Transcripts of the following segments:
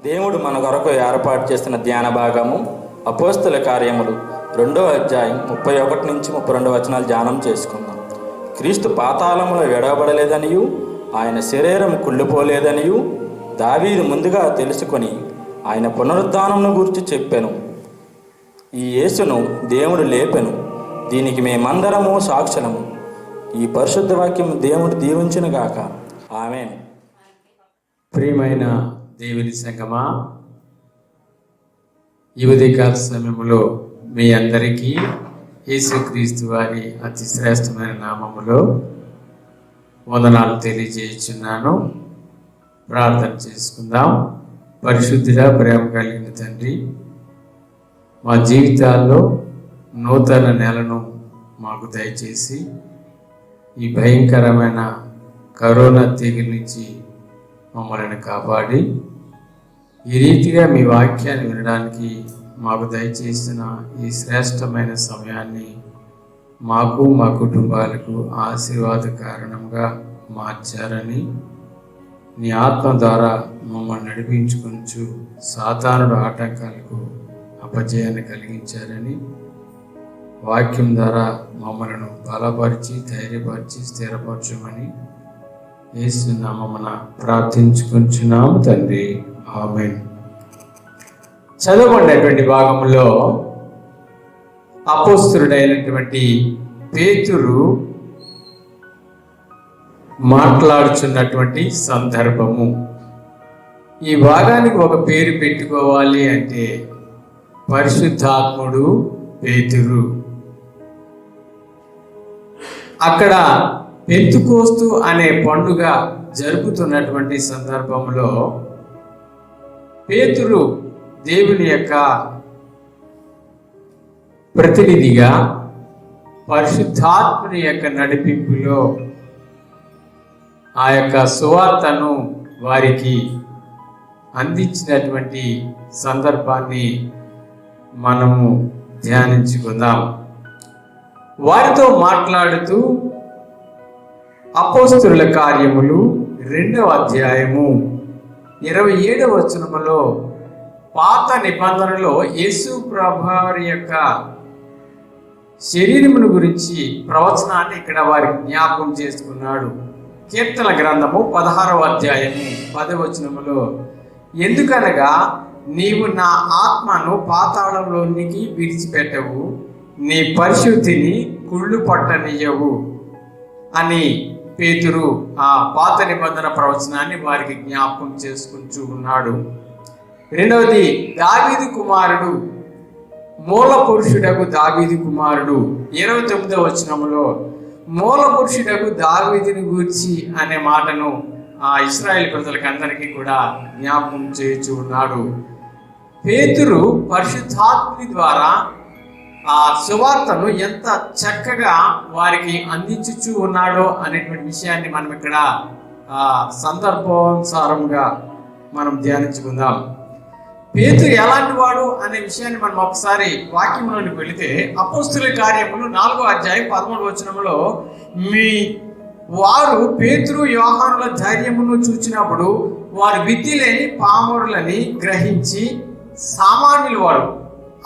దేవుడు మన కొరకు ఏర్పాటు చేసిన ధ్యాన భాగము అపోస్తల కార్యములు 2వ అధ్యాయం 31 నుంచి 32 వచనాలు ధ్యానం చేసుకుందాం. క్రీస్తు పాతాళములో విడవబడలేదనియు ఆయన శరీరం కుళ్ళిపోలేదనియు దావీదు ముందుగా తెలుసుకొని ఆయన పునరుద్ధానమును గురించి చెప్పెను. ఈ యేసును దేవుడు లేపెను, దీనికి మేమందరము సాక్షులము. ఈ పరిశుద్ధ వాక్యం దేవుడు దీవించునుగాక. ఆమేన్. ప్రియమైన దేవుని సంగమా, ఈ ఉదయకాల సమయంలో మీ అందరికీ యేసుక్రీస్తు వారి అతి శ్రేష్టమైన నామములో వందనాలు తెలియజేయుచున్నాను. ప్రార్థన చేసుకుందాం. పరిశుద్ధిగా ప్రేమ కలిగిన తండ్రి, మా జీవితాల్లో నూతన నెలను మాకు దయచేసి ఈ భయంకరమైన కరోనా తెగులు నుంచి మమ్మల్ని కాపాడి ఈ రీతిగా మీ వాక్యాన్ని వినడానికి మాకు దయచేసిన ఈ శ్రేష్టమైన సమయాన్ని మాకు మా కుటుంబాలకు ఆశీర్వాద కారణంగా మార్చారని, నీ ఆత్మ ద్వారా మమ్మల్ని నడిపించుకొంచు సాతానుడు ఆటంకాలకు అపజయాన్ని కలిగించారని, వాక్యం ద్వారా మమ్మల్ని బలపరిచి ధైర్యపరిచి స్థిరపరచమని యేసు నామమున ప్రార్థించుకుంటున్నాము తండ్రి. ఆమేన్. చదవబడినటువంటి భాగంలో అపోస్తలుడైనటువంటి పేతురు మాట్లాడుచున్నటువంటి సందర్భము. ఈ భాగానికి ఒక పేరు పెట్టుకోవాలి అంటే పరిశుద్ధాత్ముడు పేతురు. అక్కడ పెంతుకోస్తు అనే పండుగ జరుపుతున్నటువంటి సందర్భంలో పేతురు దేవుని యొక్క ప్రతినిధిగా పరిశుద్ధాత్మని యొక్క నడిపింపులో ఆ యొక్క సువార్తను వారికి అందించినటువంటి సందర్భాన్ని మనము ధ్యానించుకుందాం. వారితో మాట్లాడుతూ అపోస్తలుల కార్యములు 2వ అధ్యాయము 27వ వచనములో పాత నిబంధనలో యేసు ప్రభువారి యొక్క శరీరమును గురించి ప్రవచనాన్ని ఇక్కడ వారికి జ్ఞాపకం చేసుకున్నాడు. కీర్తన గ్రంథము 16వ అధ్యాయము 10వ వచనములో, ఎందుకనగా నీవు నా ఆత్మను పాతాళంలోనికి విడిచిపెట్టవు, నీ పరిశుద్ధిని కుళ్ళు పట్టనీయవు అని పేతురు ఆ పాత నిబంధన ప్రవచనాన్ని వారికి జ్ఞాపకం చేసుకుంటూ ఉన్నాడు. రెండవది, దావీదు కుమారుడు, మూల పురుషుడకు దావీదు కుమారుడు 29వ వచనములో మూల పురుషుడకు దావీదుని గూర్చి అనే మాటను ఆ ఇశ్రాయేలు ప్రజలకు అందరికీ కూడా జ్ఞాపకం చేస్తూ ఉన్నాడు. పేతురు పరిశుద్ధాత్ముని ద్వారా ఆ సువార్తను ఎంత చక్కగా వారికి అందించుచూ ఉన్నాడో అనేటువంటి విషయాన్ని మనం ఇక్కడ సందర్భానుసారంగా మనం ధ్యానించుకుందాం. పేతురు ఎలాంటి వాడు అనే విషయాన్ని మనం ఒకసారి వాక్యంలోనికి వెళితే అపోస్తలుల కార్యములు 4వ అధ్యాయం 13వ వచనములో, మీ వారు పేతురు యోహానుల ధైర్యమును చూచినప్పుడు వారు విద్య లేని పామరులని గ్రహించి సామాన్యులు వారు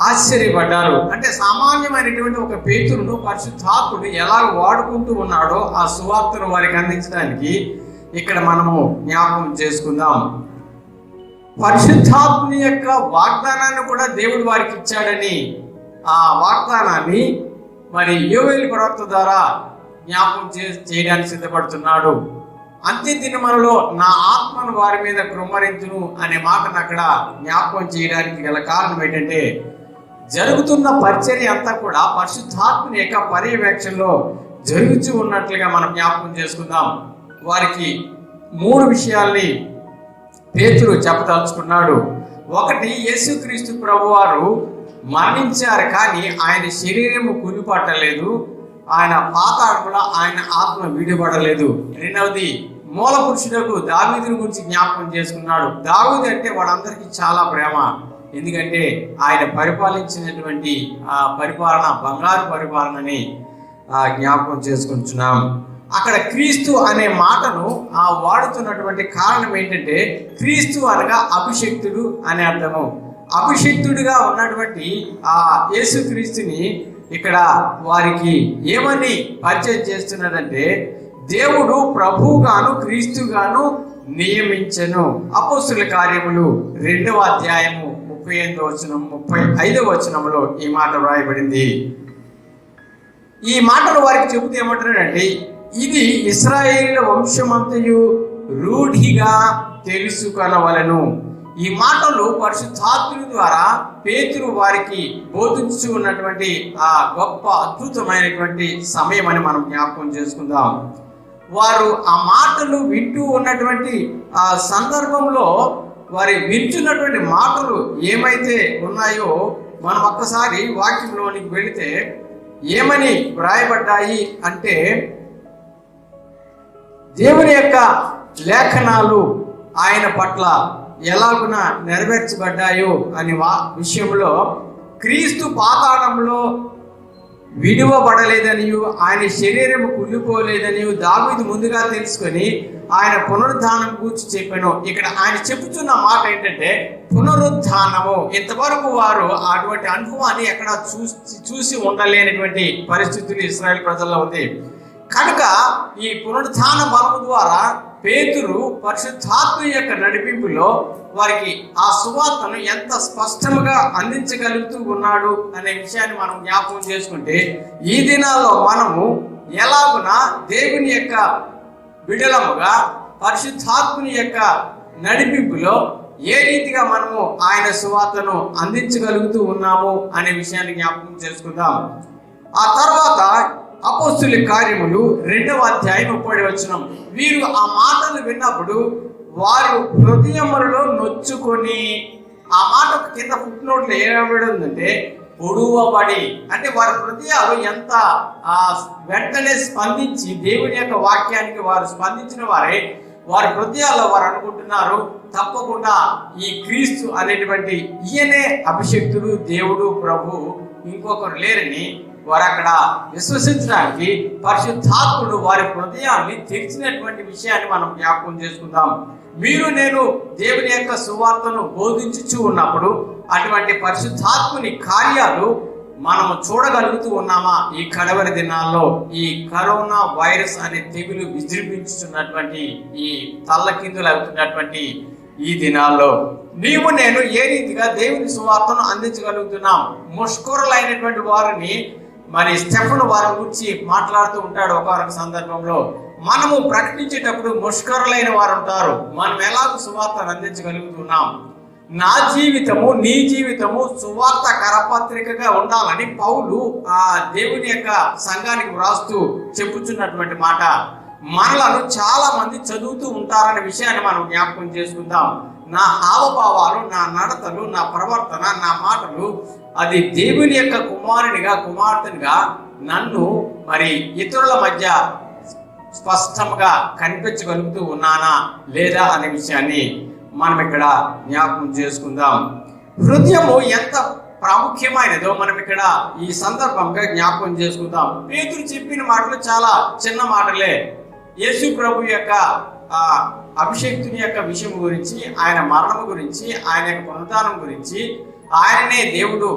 ఆశ్చర్యపడ్డారు. అంటే సామాన్యమైనటువంటి ఒక పేతురును పరిశుద్ధాత్ముడు ఎలా వాడుకుంటూ ఉన్నాడో ఆ సువార్తను వారికి అందించడానికి ఇక్కడ మనము జ్ఞాపకం చేసుకుందాం. పరిశుద్ధాత్ముని యొక్క వాగ్దానాన్ని కూడా దేవుడు వారికి ఇచ్చాడని ఆ వాగ్దానాన్ని మరి యోవేలు ప్రవక్త ద్వారా జ్ఞాపకం చేయడానికి సిద్ధపడుతున్నాడు. అంత్య దినములలో నా ఆత్మను వారి మీద కృమ్మరించును అనే మాటను అక్కడ జ్ఞాపకం చేయడానికి గల కారణం ఏంటంటే, జరుగుతున్న పరిచర్య అంతా కూడా పరిశుద్ధాత్మని యొక్క పర్యవేక్షణలో జరుగుతూ ఉన్నట్లుగా మనం జ్ఞాపకం చేసుకుందాం. వారికి 3 విషయాల్ని పేతురు చెప్పదలుచుకున్నాడు. ఒకటి, యేసుక్రీస్తు ప్రభువారు మరణించారు, కానీ ఆయన శరీరము కులిపట్టలేదు, ఆయన పాతాళంలో ఆయన ఆత్మ విడిపడలేదు. రెండవది, మూల పురుషులకు దావీదుని గురించి జ్ఞాపకం చేసుకున్నాడు. దావీదు అంటే వాళ్ళందరికీ చాలా ప్రేమ, ఎందుకంటే ఆయన పరిపాలించినటువంటి ఆ పరిపాలన బంగారు పరిపాలనని జ్ఞాపకం చేసుకుంటున్నాం. అక్కడ క్రీస్తు అనే మాటను వాడుతున్నటువంటి కారణం ఏంటంటే, క్రీస్తు అనగా అభిషిక్తుడు అనే అర్థము. అభిషిక్తుడిగా ఉన్నటువంటి ఆ యేసుక్రీస్తుని ఇక్కడ వారికి ఏమని పరిచయం చేస్తున్నాడంటే, దేవుడు ప్రభువుగాను క్రీస్తుగాను నియమించెను. అపోస్తుల కార్యములు 2వ అధ్యాయము 38వ వచనం 35వ వచనంలో ఈ మాట వ్రాయబడింది. ఈ మాటలు వారికి చెబుతూ ఏమంటున్నాడంటే, ఇది ఇశ్రాయేలు వంశమంతయు రూఢిగా తెలుసుకొనవలెను. ఈ మాటలు పరిశుద్ధాత్ముని ద్వారా పేతురు వారికి బోధించు ఉన్నటువంటి ఆ గొప్ప అద్భుతమైనటువంటి సమయం అని మనం జ్ఞాపకం చేసుకుందాం. వారు ఆ మాటలు వింటూ ఉన్నటువంటి ఆ సందర్భంలో వారి వింటున్నటువంటి మాటలు ఏమైతే ఉన్నాయో మనం ఒక్కసారి వాక్యంలోనికి వెళితే ఏమని వ్రాయబడ్డాయి అంటే, దేవుని యొక్క లేఖనాలు ఆయన పట్ల ఎలాగున నెరవేర్చబడ్డాయో అని విషయంలో క్రీస్తు పాతాళంలో విడువబడలేదనియు, ఆయన శరీరం కుళ్ళిపోలేదనియు దావీదు ముందుగా తెలుసుకొని ఆయన పునరుద్ధానం గురించి చెప్పాను. ఇక్కడ ఆయన చెబుతున్న మాట ఏంటంటే పునరుద్ధానము. ఇంతవరకు వారు అటువంటి అనుభవాన్ని ఎక్కడ చూసి ఉండలేనటువంటి పరిస్థితులు ఇశ్రాయేల్ ప్రజల్లో ఉంది. కనుక ఈ పునరుద్ధాన బలము ద్వారా పేతురు పరిశుద్ధాత్మ యొక్క నడిపింపులో వారికి ఆ సువార్తను ఎంత స్పష్టంగా అందించగలుగుతూ ఉన్నాడు అనే విషయాన్ని మనం జ్ఞాపకం చేసుకుంటే, ఈ దినాల్లో మనము ఎలాగున దేవుని యొక్క బిడలముగా పరిశుద్ధాత్ముని యొక్క నడిపింపులో ఏ రీతిగా మనము ఆయన సువార్తను అందించగలుగుతూ ఉన్నాము అనే విషయాన్ని జ్ఞాపకం చేసుకుందాం. ఆ తర్వాత అపోస్తుల కార్యములు 2వ అధ్యాయం 30వ వచనం. వీరు ఆ మాటలు విన్నప్పుడు వారు హృదయములలో నొచ్చుకొని, ఆ మాట కింద ఫుట్నోట్లో ఏమబడి ఉందంటే పొడువబడి, అంటే వారి హృదయాలు ఎంత వెంటనే స్పందించి దేవుని యొక్క వాక్యానికి వారు స్పందించిన వారే వారి హృదయాల్లో వారు అనుకుంటున్నారు, తప్పకుండా ఈ క్రీస్తు అనేటువంటి ఈయనే అభిషిక్తుడు, దేవుడు, ప్రభు, ఇంకొకరు లేరని వారు అక్కడ విశ్వసించడానికి పరిశుద్ధాత్ముడు వారి హృదయాన్ని తెరిచినటువంటి విషయాన్ని మనం జ్ఞాపకం చేసుకుందాం. మీరు నేను దేవుని యొక్క సువార్తను బోధించుచూ ఉన్నప్పుడు అటువంటి పరిశుద్ధాత్ముని కార్యాలు మనము చూడగలుగుతూ ఉన్నామా? ఈ కడవరి దినాల్లో ఈ కరోనా వైరస్ అనే తెగులు విజృంభించుతున్నటువంటి, ఈ తల్లకిందులు అవుతున్నటువంటి ఈ దినాల్లో నీవు నేను ఏ రీతిగా దేవుని సువార్తను అందించగలుగుతున్నాం? ముష్కరులైనటువంటి వారిని మరి స్టెఫను వారి గురించి మాట్లాడుతూ ఉంటాడు ఒకనొక సందర్భంలో. మనము ప్రకటించేటప్పుడు ముష్కరులైన వారు ఉంటారు. మనం ఎలాగో సువార్తను అందించగలుగుతున్నాం? నా జీవితము నీ జీవితము సువార్త కరపత్రికగా ఉండాలని పౌలు ఆ దేవుని యొక్క సంఘానికి వ్రాస్తూ చెప్పుచున్నటువంటి మాట మనలను చాలా మంది చదువుతూ ఉంటారనే విషయాన్ని మనం జ్ఞాపకం చేసుకుందాం. నా హావభావాలు, నా నడతలు, నా ప్రవర్తన, నా మాటలు అది దేవుని యొక్క కుమారునిగా కుమార్తెనిగా నన్ను మరి ఇతరుల మధ్య స్పష్టంగా కనిపించగలుగుతూ ఉన్నానా లేదా అనే విషయాన్ని మనం ఇక్కడ జ్ఞాపకం చేసుకుందాం. హృదయము ఎంత ప్రాముఖ్యమైనదో మనం ఇక్కడ ఈ సందర్భంగా జ్ఞాపకం చేసుకుందాం. పేతురు చెప్పిన మాటలు చాలా చిన్న మాటలే. యేసు ప్రభు యొక్క అభిషేక్తుని యొక్క విషయం గురించి, ఆయన మరణం గురించి, ఆయన యొక్క పునరుద్ధానం గురించి, ఆయననే దేవుడు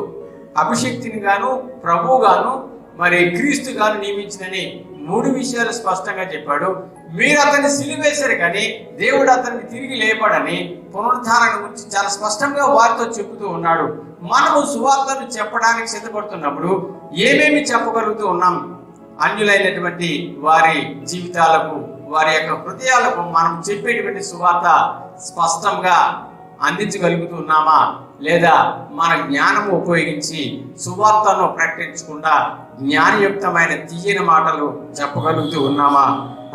అభిషేక్తిని గాను ప్రభువుగాను మరి క్రీస్తు గాను నియమించినని 3 విషయాలు స్పష్టంగా చెప్పాడు. మీరు అతన్ని సిలువేశారు కానీ దేవుడు అతన్ని తిరిగి లేపాడని పునరుద్ధానం గురించి చాలా స్పష్టంగా వారితో చెబుతూ ఉన్నాడు. మనము సువార్తను చెప్పడానికి సిద్ధపడుతున్నప్పుడు ఏమేమి చెప్పగలుగుతూ ఉన్నాం? అన్యులైనటువంటి వారి జీవితాలకు, వారి యొక్క హృదయాలకు మనం చెప్పేటువంటి సువార్త స్పష్టంగా అందించగలుగుతున్నామా? లేదా మన జ్ఞానము ఉపయోగించి సువార్తను ప్రకటించకుండా జ్ఞానయుక్తమైన తీయని మాటలు చెప్పగలుగుతూ ఉన్నామా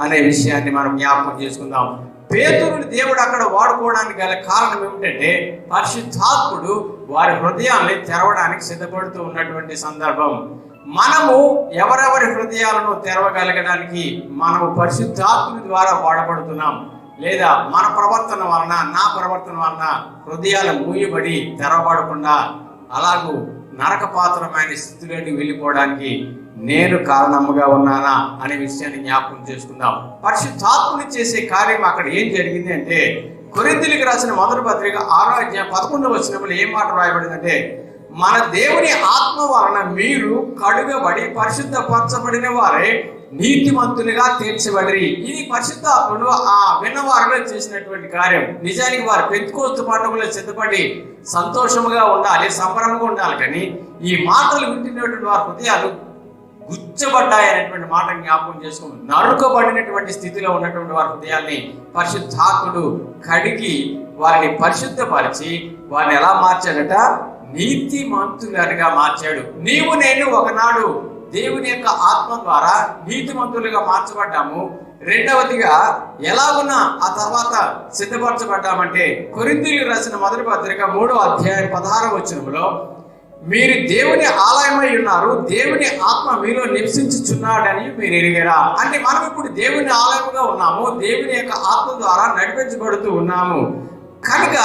అనే విషయాన్ని మనం జ్ఞాపకం చేసుకుందాం. పేతురుని దేవుడు అక్కడ వాడుకోవడానికి గల కారణం ఏమిటంటే పరిశుద్ధాత్ముడు వారి హృదయాన్ని తెరవడానికి సిద్ధపడుతూ ఉన్నటువంటి సందర్భం. మనము ఎవరెవరి హృదయాలను తెరవగలగడానికి మనము పరిశుద్ధాత్ముని ద్వారా వాడబడుతున్నాం, లేదా మన ప్రవర్తన వలన, నా ప్రవర్తన వలన హృదయాలు మూయబడి తెరవబడకుండా అలాగూ నరకపాత్రమైన స్థితిలోకి వెళ్ళిపోవడానికి నేను కారణముగా ఉన్నానా అనే విషయాన్ని జ్ఞాపకం చేసుకుందాం. పరిశుద్ధాత్ముని చేసే కార్యం అక్కడ ఏం జరిగింది అంటే, కొరింథీయులకు రాసిన మొదటి పత్రిక 6వ అధ్యాయం 11వ వచనంలో ఏం మాట రాయబడిందంటే, మన దేవుని ఆత్మ వలన మీరు కడుగబడి పరిశుద్ధపరచబడిన వారే నీతిమంతులుగా తీర్చబడిరి. ఇది పరిశుద్ధాత్ముడు ఆ విన్నవారిలో చేసినటువంటి కార్యం. నిజానికి వారు పెంతెకోస్తు పండుగలో సిద్ధపడి సంతోషముగా ఉండాలి, సంబరంగా ఉండాలి. కానీ ఈ మాటలు వింటున్నటువంటి వారి హృదయాలు గుచ్చబడ్డాయనేటువంటి మాట జ్ఞాపకం చేసుకుని, నరుకబడినటువంటి స్థితిలో ఉన్నటువంటి వారి హృదయాల్ని పరిశుద్ధాత్ముడు కడిగి వారిని పరిశుద్ధపరిచి వారిని ఎలా మార్చాడట? నీతిమంతులుగా మార్చాడు. నీవు నేను ఒకనాడు దేవుని యొక్క ఆత్మ ద్వారా నీతిమంతులుగా మార్చబడ్డాము. రెండవదిగా ఎలాగున్నా ఆ తర్వాత సిద్ధపరచబడ్డామంటే, కొరింథీయులకు రాసిన మొదటి పత్రిక 3వ అధ్యాయం 16వ వచనంలో, మీరు దేవుని ఆలయమై ఉన్నారు, దేవుని ఆత్మ మీలో నివసించుచున్నాడని మీరు ఎరిగారా. అంటే మనం ఇప్పుడు దేవుని ఆలయముగా ఉన్నాము, దేవుని యొక్క ఆత్మ ద్వారా నడిపించబడుతూ ఉన్నాము. కనుక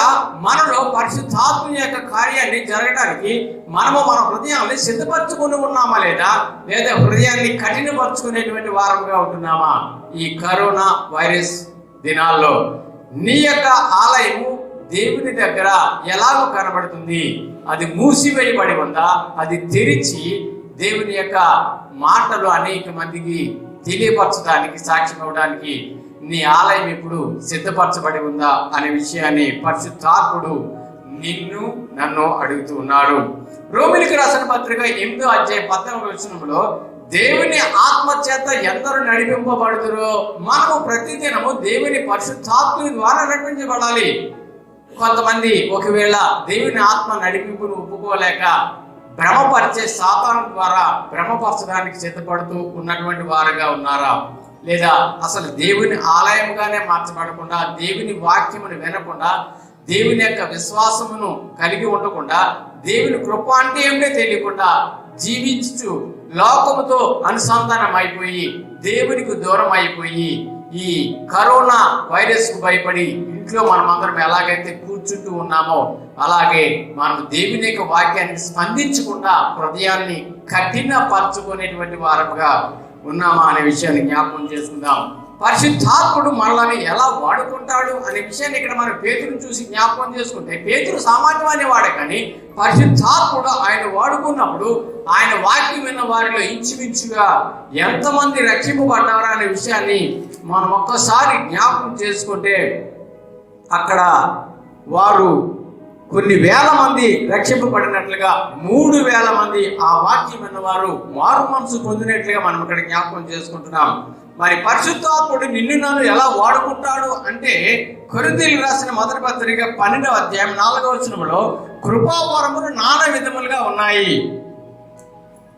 మనలో పరిశుద్ధాత్మ యొక్క కార్యాన్ని జరగడానికి మనము మన హృదయాన్ని సిద్ధపరచుకుని ఉన్నామా లేదా హృదయాన్ని కఠినపరుచుకునేటువంటి వారంగా ఉంటున్నామా? ఈ కరోనా వైరస్ దినాల్లో నీ యొక్క ఆలయము దేవుని దగ్గర ఎలాగో కనబడుతుంది? అది మూసివేయబడి ఉందా? అది తెరిచి దేవుని యొక్క మాటలు అనేక మందికి తెలియపరచడానికి, సాక్ష్యం ఇవ్వడానికి నీ ఆలయం ఇప్పుడు సిద్ధపరచబడి ఉందా అనే విషయాన్ని పరిశుద్ధాత్ముడు నిన్ను నన్ను అడుగుతూ ఉన్నాడు. రోమీయులకు రాసిన పత్రిక 8వ అధ్యాయం 14వ వచనంలో, దేవుని ఆత్మ చేత ఎందరూ నడిపింపబడుదురో, మనము ప్రతిదినము దేవుని పరిశుద్ధాత్ముని ద్వారా నడిపించబడాలి. కొంతమంది ఒకవేళ దేవుని ఆత్మ నడిపింపును ఒప్పుకోలేక భ్రమపరిచే సాతాను ద్వారా భ్రమపరచడానికి సిద్ధపడుతూ ఉన్నటువంటి వారుగా ఉన్నారా? లేదా అసలు దేవుని ఆలయంగానే మార్చబడకుండా, దేవుని వాక్యమును వినకుండా, దేవుని యొక్క విశ్వాసమును కలిగి ఉండకుండా, దేవుని కృప అంటే ఏమిటో తెలియకుండా జీవించు లోకముతో అనుసంధానం అయిపోయి దేవునికి దూరం అయిపోయి ఈ కరోనా వైరస్ కు భయపడి ఇంట్లో మనం అందరం ఎలాగైతే కూర్చుంటూ ఉన్నామో అలాగే మనం దేవుని యొక్క వాక్యానికి స్పందించకుండా హృదయాన్ని కఠినపరచుకునేటువంటి వారముగా ఉన్నామా అనే విషయాన్ని జ్ఞాపకం చేసుకుందాం. పరిశుద్ధాత్ముడు మనల్ని ఎలా వాడుకుంటాడు అనే విషయాన్ని ఇక్కడ మనం పేతురుని చూసి జ్ఞాపకం చేసుకుంటే, పేతురు సామాన్యమైన వాడే, కానీ పరిశుద్ధాత్ముడు ఆయన వాడుకున్నప్పుడు ఆయన వాక్యం విన్న వారిలో ఇంచుమించుగా ఎంతమంది రక్షింపబడ్డారా అనే విషయాన్ని మనం ఒక్కసారి జ్ఞాపకం చేసుకుంటే, అక్కడ వారు కొన్ని వేల మంది రక్షింపబడినట్లుగా 3,000 మంది ఆ వాక్యం విన్నవారు మారు మనసు పొందినట్లుగా మనం ఇక్కడ జ్ఞాపకం చేసుకుంటున్నాం. మరి పరిశుద్ధాత్ముడు నిన్ను నన్ను ఎలా వాడుకుంటాడు అంటే, కొరింథీయులకు రాసిన మొదటి పత్రిక 12వ అధ్యాయం 4వ వచనంలో, కృపావరములు నానా విధములుగా ఉన్నాయి.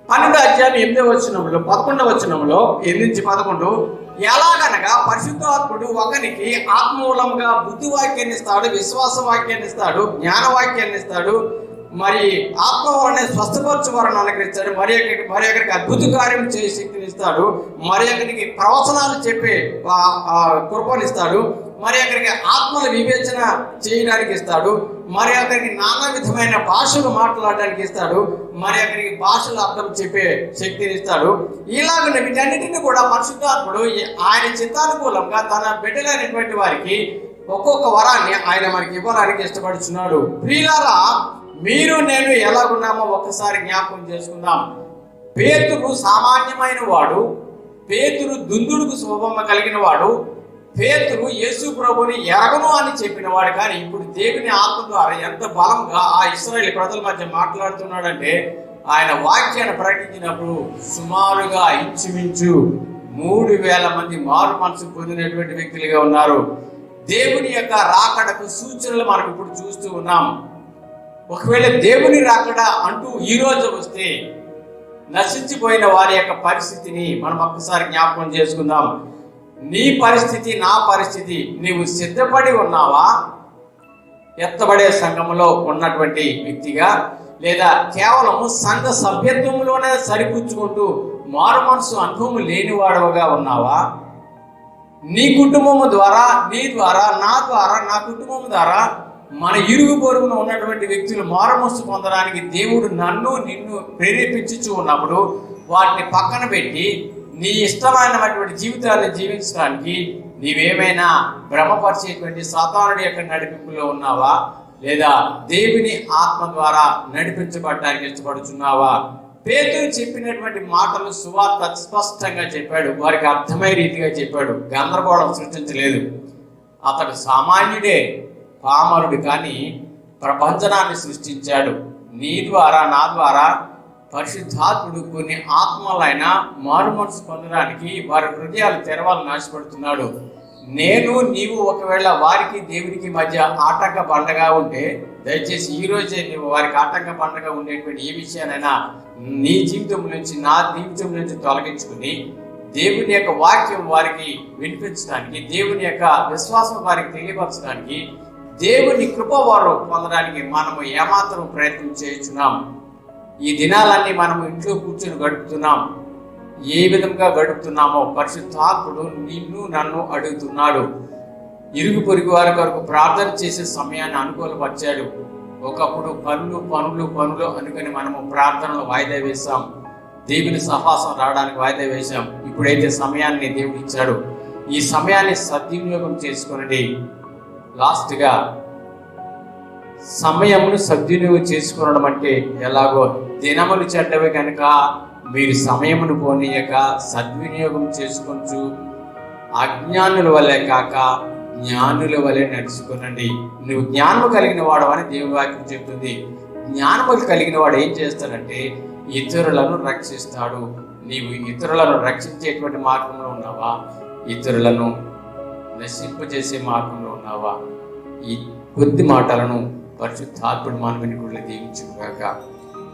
12వ అధ్యాయం 8వ వచనంలో 11వ వచనంలో 8-11, ఎలాగనగా పరిశుద్ధాత్ముడు ఒకరికి ఆత్మూలంగా బుద్ధి వాక్యాన్ని ఇస్తాడు, విశ్వాస వాక్యాన్ని ఇస్తాడు, జ్ఞాన వాక్యాన్ని ఇస్తాడు, మరి ఆత్మ వలనే స్వస్థపరచు వారిని అనుగ్రహిస్తాడు, మరి ఒకరికి అద్భుత కార్యం చేసే శక్తిని ఇస్తాడు, మరి ఒకరికి ప్రవచనాలు చెప్పే కృపనిస్తాడు, మరి ఒకరికి ఆత్మల వివేచన చేయడానికి ఇస్తాడు, మరి ఒకరికి నానా విధమైన భాషలు మాట్లాడడానికి ఇస్తాడు, మరి ఒకరికి భాషలు అర్థం చెప్పే శక్తిని ఇస్తాడు. ఇలాగ వీటన్నిటిని కూడా పరిశుద్ధాత్ముడు ఆయన చిత్తానుకూలంగా తన బిడ్డలైనటువంటి వారికి ఒక్కొక్క వరాన్ని ఆయన మనకి ఇవ్వడానికి ఇష్టపడుతున్నాడు. ప్రియులారా, మీరు నేను ఎలాగున్నామో ఒక్కసారి జ్ఞాపకం చేసుకుందాం. పేతురు సామాన్యమైన వాడు, పేతురు దుందుడుకు స్వభావం కలిగిన వాడు, పేతురు యేసు ప్రభుని ఎరగను అని చెప్పిన వాడు. కానీ ఇప్పుడు దేవుని ఆత్మ ద్వారా ఎంత బలంగా ఆ ఇశ్రాయేలు ప్రజల మధ్య మాట్లాడుతున్నాడంటే, ఆయన వాక్యాన్ని ప్రకటించినప్పుడు సుమారుగా ఇంచుమించు 3,000 మంది మారు మనసు పొందినటువంటి వ్యక్తులుగా ఉన్నారు. దేవుని యొక్క రాకడకు సూచనలు మనం ఇప్పుడు చూస్తూ ఉన్నాం. ఒకవేళ దేవుని రాకడ అంటూ ఈ రోజు వస్తే నశించిపోయిన వారి యొక్క పరిస్థితిని మనం ఒక్కసారి జ్ఞాపకం చేసుకుందాం. నీ పరిస్థితి, నా పరిస్థితి, నీవు సిద్ధపడి ఉన్నావా? ఎత్తబడే సంఘంలో ఉన్నటువంటి వ్యక్తిగా, లేదా కేవలము సంఘ సభ్యత్వంలోనే సరిపుచ్చుకుంటూ మారు మనసు అనుభవం లేనివాడవుగా ఉన్నావా? నీ కుటుంబము ద్వారా, నీ ద్వారా, నా ద్వారా, నా కుటుంబం ద్వారా మన ఇరుగు పొరుగున ఉన్నటువంటి వ్యక్తులు మారు మనసు పొందడానికి దేవుడు నన్ను నిన్ను ప్రేరేపించుచూ ఉన్నప్పుడు వాటిని పక్కన పెట్టి నీ ఇష్టమైనటువంటి జీవితాన్ని జీవించడానికి నీవేమైనా భ్రమపరిచేటువంటి సాతానుడి యొక్క నడిపింపులో ఉన్నావా, లేదా దేవుని ఆత్మ ద్వారా నడిపించబడటానికి ఇష్టపడుతున్నావా? పేతురు చెప్పినటువంటి మాటలు సువార్త స్పష్టంగా చెప్పాడు, వారికి అర్థమయ్యే రీతిగా చెప్పాడు, గందరగోళం సృష్టించలేదు. అతడు సామాన్యుడే, పామరుడు, కానీ ప్రపంచనాన్ని సృష్టించాడు. నీ ద్వారా నా ద్వారా పరిశుద్ధాత్ముడు కొన్ని ఆత్మలైనా మారు మనసు పొందడానికి వారి హృదయాలు తెరవాలని ఆశపడుతున్నాడు. నేను నీవు ఒకవేళ వారికి దేవునికి మధ్య ఆటంక బండగా ఉంటే దయచేసి ఈ రోజే నువ్వు వారికి ఆటంక బండగా ఉండేటువంటి ఏ విషయానైనా నీ జీవితం నుంచి నా జీవితం నుంచి తొలగించుకుని దేవుని యొక్క వాక్యం వారికి వినిపించడానికి, దేవుని యొక్క విశ్వాసం వారికి తెలియపరచడానికి, దేవుని కృప వారు పొందడానికి మనము ఏమాత్రం ప్రయత్నం చేస్తున్నాం? ఈ దినాలన్నీ మనము ఇంట్లో కూర్చొని గడుపుతున్నాం. ఏ విధంగా గడుపుతున్నామో పరిశుద్ధాత్ముడు నిన్ను నన్ను అడుగుతున్నాడు. ఇరుగు పొరుగు వారి కొరకు ప్రార్థన చేసే సమయాన్ని అనుకూలపరిచాడు. ఒకప్పుడు పనులు అనుకుని మనము ప్రార్థనలు వాయిదా వేశాం, దేవుని సహాసం రావడానికి వాయిదా వేశాం. ఇప్పుడైతే సమయాన్ని దేవుడు ఇచ్చాడు. ఈ సమయాన్ని సద్వినియోగం చేసుకునండి. లాస్ట్గా సమయమును సద్వినియోగం చేసుకోవడం అంటే ఎలాగో, దినములు చెడ్డవి కనుక మీరు సమయమును పోనీయక సద్వినియోగం చేసుకొంచు అజ్ఞానుల వల్లే కాక జ్ఞానుల వల్లే నడుచుకునండి. నువ్వు జ్ఞానము కలిగిన వాడు అని దేవుని వాక్యం చెబుతుంది. జ్ఞానము కలిగిన వాడు ఏం చేస్తాడంటే ఇతరులను రక్షిస్తాడు. నీవు ఇతరులను రక్షించేటువంటి మార్గంలో ఉన్నావా, ఇతరులను నశింపజేసే మార్గంలో ఉన్నావా? ఈ కొద్ది మాటలను పరిశుద్ధాత్ముడు మానవుని కూడా దీవించుగాక.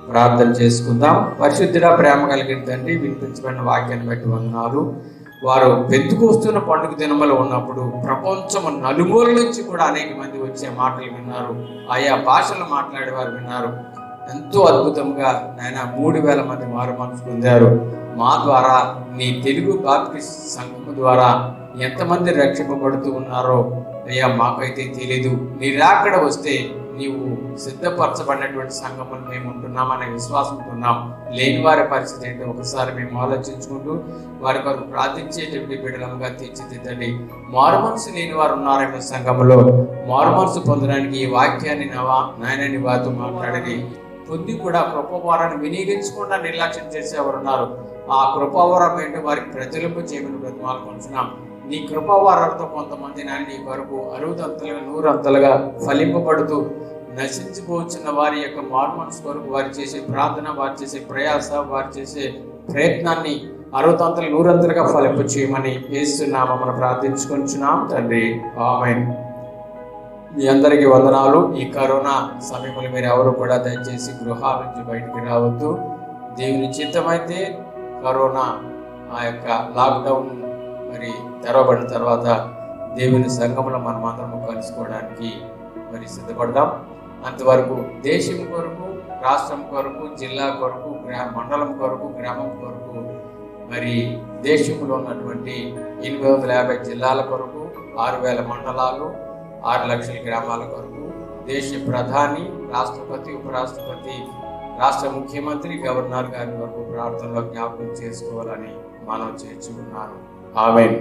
ప్రార్థన చేసుకుందాం. పరిశుద్ధుడా, ప్రేమ కలిగిన తండ్రి, వినిపించబడిన వాక్యాన్ని బట్టి వందనాలు. వారు పెంతుకొస్తున్న పండుగ దినములు ఉన్నప్పుడు ప్రపంచము నలుమూల నుంచి కూడా అనేక మంది వచ్చే మాటలు విన్నారు, ఆయా భాషలు మాట్లాడేవారు విన్నారు. ఎంతో అద్భుతంగా నాయన 3000 మంది మారు మనసు పొందారు. మా ద్వారా నీ తెలుగు బాప్టిస్ట్ సంఘం ద్వారా ఎంతమంది రక్షింపబడుతూ ఉన్నారో అయ్యా మాకైతే తెలీదు. నీ రాకడ వస్తే నీవు సిద్ధపరచబడినటువంటి సంఘములు మేము ఉంటున్నామనే విశ్వాసంతో ఉన్నాం. లేని వారి పరిస్థితి ఏంటో ఒకసారి మేము ఆలోచించుకుంటూ వారి కొరకు ప్రార్థించేటువంటి బిడ్డలముగా తీర్చిదిద్దండి. మారు మనసు లేని వారు ఉన్నారనే సంఘములో మారు మనసు పొందడానికి ఈ వాక్యాన్ని నాయనని వారితో మాట్లాడని పొంది కూడా కృపవారాన్ని వినియోగించకుండా నిర్లక్ష్యం చేసేవారు ఉన్నారు. ఆ కృపవారం ఏంటో వారికి ప్రజలకు చేయమని బ్రతిమాలు కొంటున్నాం. నీ కృపవారాలతో కొంతమంది నాయన నీ కొరకు 60 అంతలుగా 100 అంతలుగా ఫలింపబడుతూ నశించిపోవచ్చిన వారి యొక్క మారు మనసు కొరకు వారు చేసే ప్రార్థన, వారు చేసే ప్రయాస, వారు చేసే ప్రయత్నాన్ని 60 అంతలు 100 అంతలుగా ఫలింప చేయమని యేసునామమున ప్రార్థించుకుంటున్నాం తండ్రి, ఆమేన్. మీ అందరికీ వందనాలు. ఈ కరోనా సమయంలో మీరు ఎవరు కూడా దయచేసి గృహాల నుంచి బయటికి రావద్దు. దేవుని చిత్తమైతే కరోనా ఆ యొక్క లాక్డౌన్ మరి తెరవబడిన తర్వాత దేవుని సంఘంలో మనం అందరము కలుసుకోవడానికి మరి సిద్ధపడదాం. అంతవరకు దేశం కొరకు, రాష్ట్రం కొరకు, జిల్లా కొరకు, మండలం కొరకు, గ్రామం కొరకు, మరి దేశంలో ఉన్నటువంటి 850 జిల్లాల కొరకు, 6000 మండలాలు, 6 లక్షల గ్రామాల కొరకు, దేశ ప్రధాని, రాష్ట్రపతి, ఉపరాష్ట్రపతి, రాష్ట్ర ముఖ్యమంత్రి, గవర్నర్ గారి వరకు ప్రార్థనలో జ్ఞాపకం చేసుకోవాలని మనం చేర్చుకున్నాను. ఆమేన్.